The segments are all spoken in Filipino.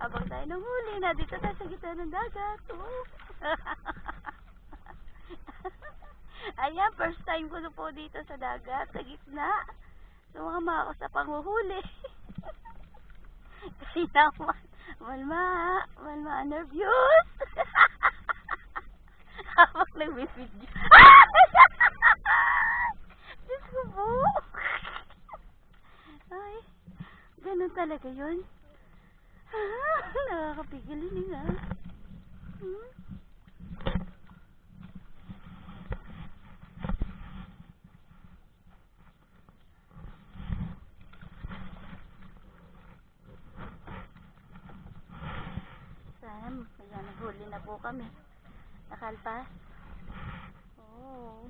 Habang tayo nanghuli na dito tayo sa gitna ng dagat. Oh. Ayan, first time ko na po dito sa dagat, sa gitna. Sumama ako sa panghuhuli. Kasi naman, malma, nervyos. Habang nagbibidyo. Diyos ko po. Ay, ganun talaga yun. Nakakapigil yun nga. Sam, ayan, naghuli na po kami. Nakalpas. Oh.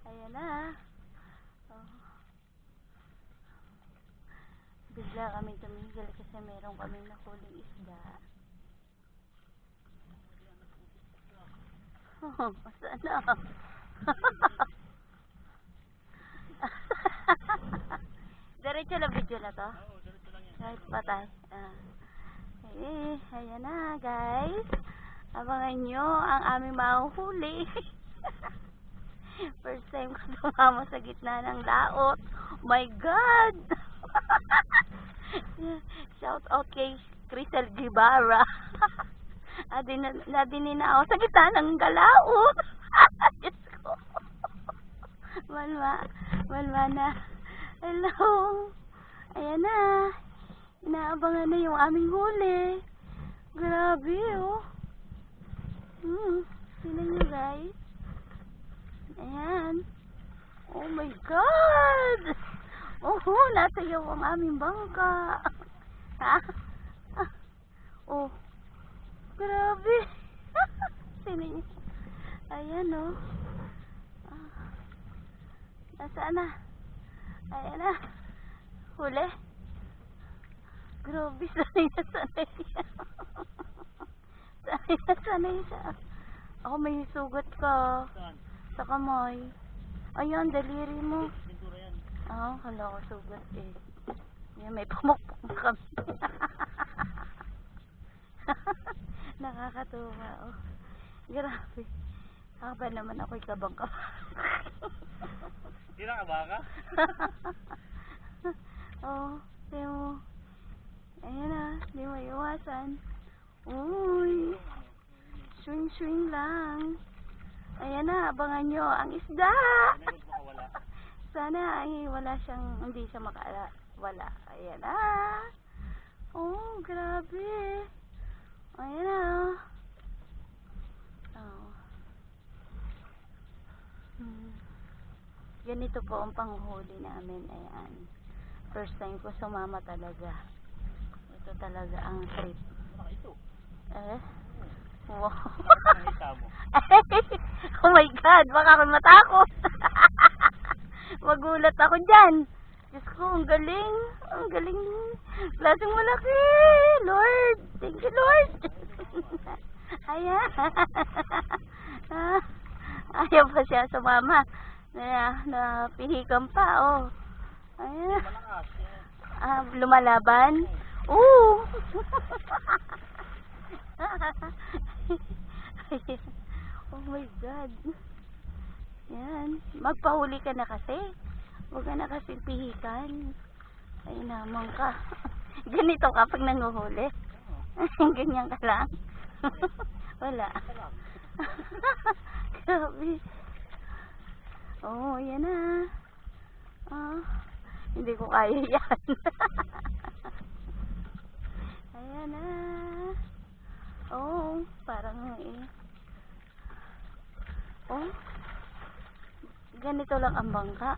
Ayan na. Oh. Bigla kami tumigil kasi meron kaming nahuling isda. Oh, sana. Diretso lang video na to? Oo, diretso lang yan. Kahit patay. Ayan na guys. Abangan nyo ang aming mahuhuli. First time ko sumama sa gitna ng laot. My God! Shout out kay Crisel Gibara. Nadinin na ako sa gitna ng galaot. Diyos ko. Malma na. Hello. Ayan na. Inaabangan na yung aming huli. Grabe oh. Tingnan nyo guys. Ayan. Oh my God. Oh, natayaw ang aming bangka. Ha? Oh. Grabe. Tingnan nyo. Ayan oh. Nasaan na? Ayan na. Huli. Grabe, sanay na sanay siya. Sanay na sanay siya. Ako may sugat ka. Saan? Sa kamay. Ayan, daliri mo. Pintura yan. Oo, kala ko sugat eh. Yan, may pumukpok kami. Nakakatuwa oh. Grabe. Haba naman ako'y kabang-kabang. Hindi na ka ba ka? Oo, di mo. Ayan na, di mo iwasan. Uy. Swing lang. Ayan na, abangan nyo ang isda. Sana ay wala siyang, hindi siya makawala. Ayan na. Oh, grabe. Ayan na. Oh. Ganito po ang panghuli namin. Ayan. First time ko sumama talaga. Ito talaga ang trip. Ito. Wow. Nakita mo. Oh my God, baka ako matakot. Magulat ako dyan. Diyos ko, ang galing. Ang galing. Klaseng malaki. Lord. Thank you, Lord. Ayan. Ayaw pa siya sumama. Napihikan pa, oh. Ayan. Lumalaban. Oo. Oh my God. Yan. Magpahuli ka na kasi. Huwag ka na kasi pihikan. Ay naman ka. Ganito ka pag nanguhuli. Ganyan ka lang. Wala. Grabe. Oh, yan na. Hindi ko kaya yan. Ayan na. Oh, parang oh, ganito lang ang bangka.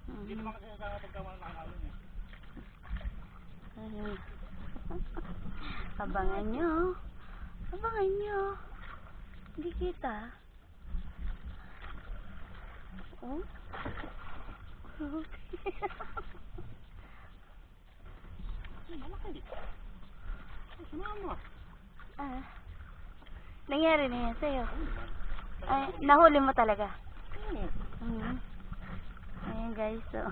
Hindi naman kasi sa pagkawan ng alon eh. Ayun. Abangan nyo. Abangan nyo. Hindi kita. Oh. Malaki. Sumama. Nangyari na yan sa'yo. Ay, nahuli mo talaga. guys, oh.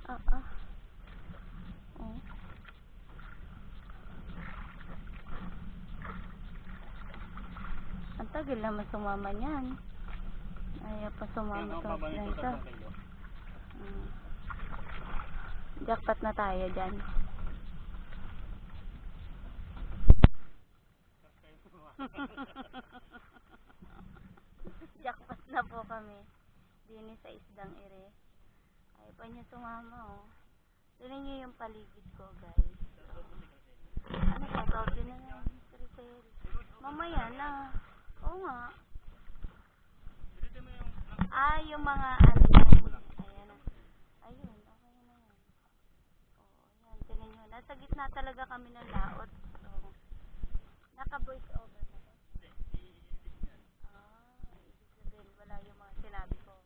Oo. Oh. Ang tagal naman sumama niyan. Ayaw pa sumama Kaya to. mababa nito Ganito. 3 kilo. Jackpot na tayo dyan. Jackpot na po kami. Dini sa isdang ere. Ayaw pa niya sumama, oh. Tignan niyo yung paligid ko, guys. Ano pa? Tawag din na yan. Crisel. Mamaya na. Oo nga. Ah, yung mga ano yan. Ayan na. Ayun, okay na yan. Oo, yan. Tignan niyo. Nasa gitna talaga kami ng laot. So, naka-voice over na to. Ah, ibig sabihin, wala yung mga sinabi ko.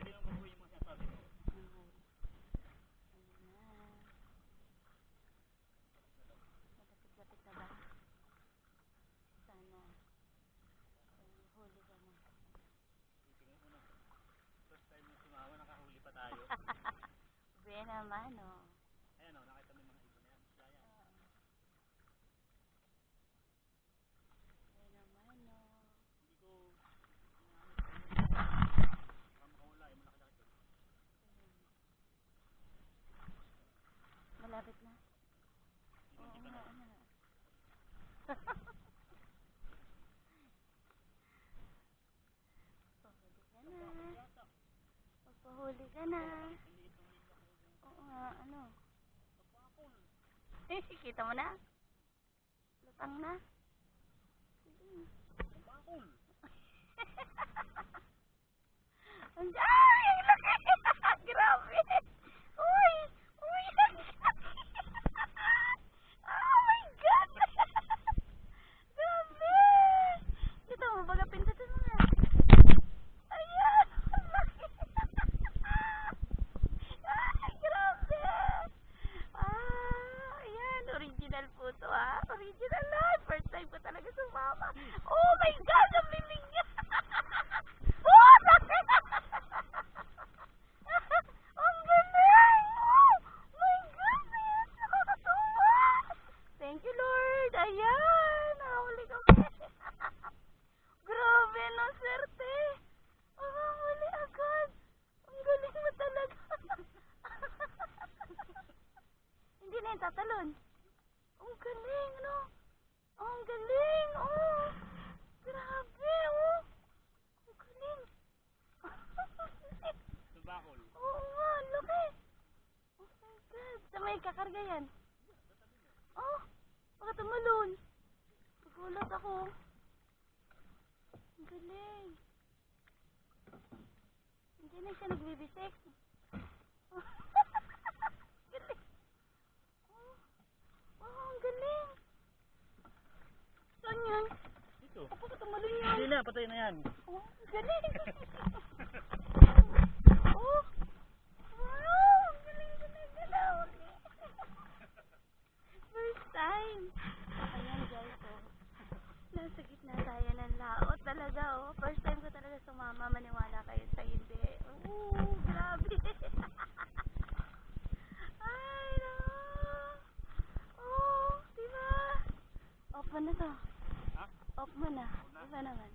Hindi naman mabuhay yung mga sinasabi mo. Malapit-lapit na ba? Sana. Huli ka na. Titingin mo na. First time yung sumawa, nakahuli pa tayo. Buena naman, oh. Ayan o, nakita mo yung mga ibon na yan. Kaya yan. Buena naman, oh. Hindi ko makahula yung malaki-laki ko. Malapit na. Oo nga, ano. Pahuli ka na. Oo nga, ano. Kita mo na? Lutang na? Bakul! Ay, ang laki! Grabe! Uy! Uy! Ang laki! Oh my God! Grabe! Kita mo, baga pindutin mo nga. Ayan! Ang laki! Ay, grabe! Ah, ayan. Original po to, ah. Original na. First time ko talaga sumama. Oh my God! Ang liling niya! Oh, laki! Ang galing! Oh my God! Ayan, nakakatuwa! Thank you, Lord! Ayan! Nakahuli kami! Grabe, no, swerte! Nakahuli agad! Ang galing mo talaga! Hindi na yung tatalon. Ang galing, no? Ang galing, oh! Grabe, oh! Ang galing! Sa bakul. Oo nga, laki! Oh my God! Sa may kakarga yan? Oh! Baka tumalon! Nagulat ako. Ang galing! Hindi na siya nagbibisik. Galing! Oh! Oh, ang galing! Saan yan? Dito. Oh, baka tumalon yan? Hindi na, patay na yan. Oh, ang galing! Oh! Wow! Ang galing, galing, galing! First time! Ayan guys, oh. Nasa gitna tayo ng laot talaga, oh. First time ko talaga sumama, maniwala kayo sa hindi. Oh, grabe! Ay, no! Oh, diba? Off mo na to. Ha? Off mo na. Diba naman?